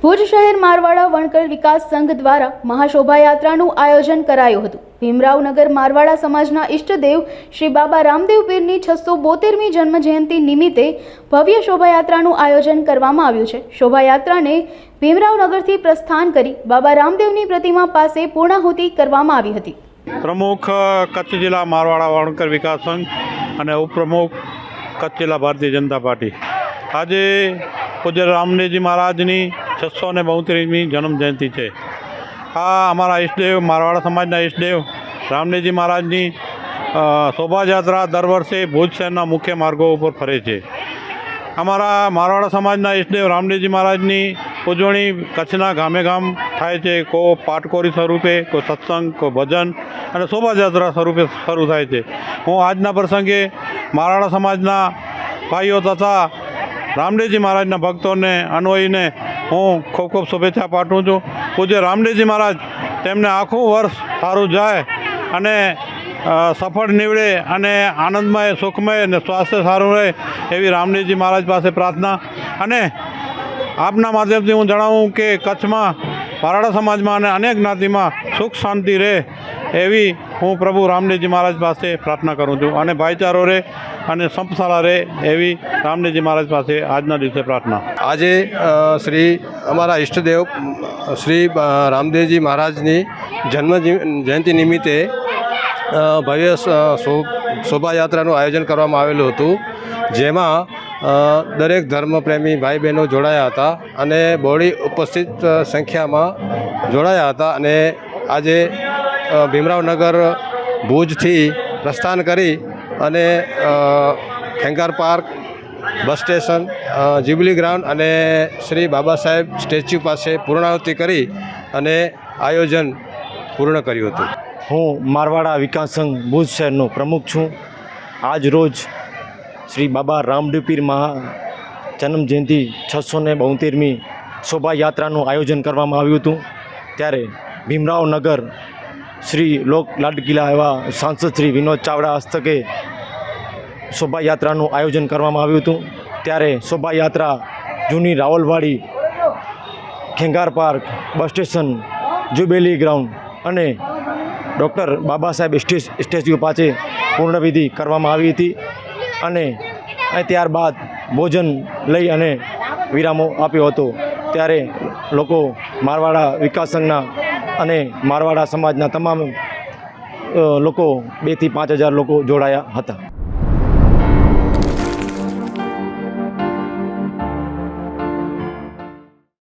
ભુજ શહેર મારવાડા વણકર વિકાસ સંઘ દ્વારા મહાશોભાયાત્રાનું આયોજન કરાયું હતું। ભીમરાવનગર મારવાડા સમાજના ઈષ્ટદેવ શ્રી બાબા રામદેવ પીરની 672મી જન્મ જયંતિ નિમિત્તે ભવ્ય શોભાયાત્રાનું આયોજન કરવામાં આવ્યું છે। શોભાયાત્રાને ભીમરાવનગરથી પ્રસ્થાન કરી બાબા રામદેવની પ્રતિમા પાસે પૂર્ણાહુતિ કરવામાં આવી હતી। પ્રમુખ કચ્છ જિલ્લા મારવાડા વણકર વિકાસ સંઘ અને ઉપપ્રમુખ કચ્છ જિલ્લા ભારતીય જનતા પાર્ટી આજે પૂજ્ય રામદેવજી મહારાજની 672મી જન્મ જયંતિ છે। આ અમારા ઈષ્ટદેવ મારવાડા સમાજના ઈષ્ટદેવ રામદેવજી મહારાજની શોભાયાત્રા દર વર્ષે ભુજ શહેરના મુખ્ય માર્ગો ઉપર ફરે છે। અમારા મારવાડા સમાજના ઈષ્ટદેવ રામદેવજી મહારાજની ઉજવણી કચ્છના ગામે ગામ થાય છે। કોઈ પાટકોરી સ્વરૂપે, કોઈ સત્સંગ, કોઈ ભજન અને શોભાયાત્રા સ્વરૂપે શરૂ થાય છે। હું આજના પ્રસંગે મારવાડા સમાજના ભાઈઓ તથા રામદેવજી મહારાજના ભક્તોને અનુયાયીને હું ખૂબ ખૂબ શુભેચ્છા પાઠવું છું। પૂજ્ય રામદેવજી મહારાજ તેમને આખું વર્ષ સારું જાય અને સફળ નીવડે અને આનંદમય, સુખમય અને સ્વાસ્થ્ય સારું રહે એવી રામદેવજી મહારાજ પાસે પ્રાર્થના। અને આપના માધ્યમથી હું જણાવું કે કચ્છમાં મારવાડા સમાજમાં અને અનેક જ્ઞાતિમાં સુખ શાંતિ રહે એવી હું પ્રભુ રામદેવજી મહારાજ પાસે પ્રાર્થના કરું છું અને ભાઈચારો રહે અને સંપશાળા રહે એવી રામદેવજી મહારાજ પાસે આજના દિવસે પ્રાર્થના। આજે શ્રી અમારા ઈષ્ટદેવ શ્રી રામદેવજી મહારાજની જન્મ જયંતિ નિમિત્તે ભવ્ય શોભાયાત્રાનું આયોજન કરવામાં આવેલું હતું, જેમાં દરેક ધર્મપ્રેમી ભાઈ બહેનો જોડાયા હતા અને બહોળી ઉપસ્થિત સંખ્યામાં જોડાયા હતા। અને આજે ભીમરાવનગર ભુજથી પ્રસ્થાન કરી અને Khengar park, bus station, jubilee ground અને શ્રી બાબા સાહેબ સ્ટેચ્યુ પાસે પૂર્ણાહુતિ કરી અને આયોજન પૂર્ણ કર્યું હતું। હું મારવાડા વિકાસ સંઘ ભુજ શહેરનો પ્રમુખ છું। આજ રોજ શ્રી બાબા રામદેવ પીર જન્મ જયંતિ 672મી શોભાયાત્રાનું આયોજન કરવામાં આવ્યું હતું। ત્યારે ભીમરાવનગર શ્રી લોક લાડકીલા એવા સાંસદ શ્રી વિનોદ ચાવડા હસ્તકે શોભાયાત્રાનું આયોજન કરવામાં આવ્યું હતું। ત્યારે શોભાયાત્રા જૂની Rawalwadi, Khengar park, bus station, jubilee ground અને ડૉક્ટર બાબા સાહેબ સ્ટેચ્યુ પાસે પૂર્ણવિધિ કરવામાં આવી હતી અને ત્યારબાદ ભોજન લઈ અને વિરામો આપ્યો હતો। ત્યારે લોકો મારવાડા વિકાસ સંઘના અને મારવાડા સમાજના તમામ લોકો 2 થી 5 હજાર લોકો જોડાયા હતા।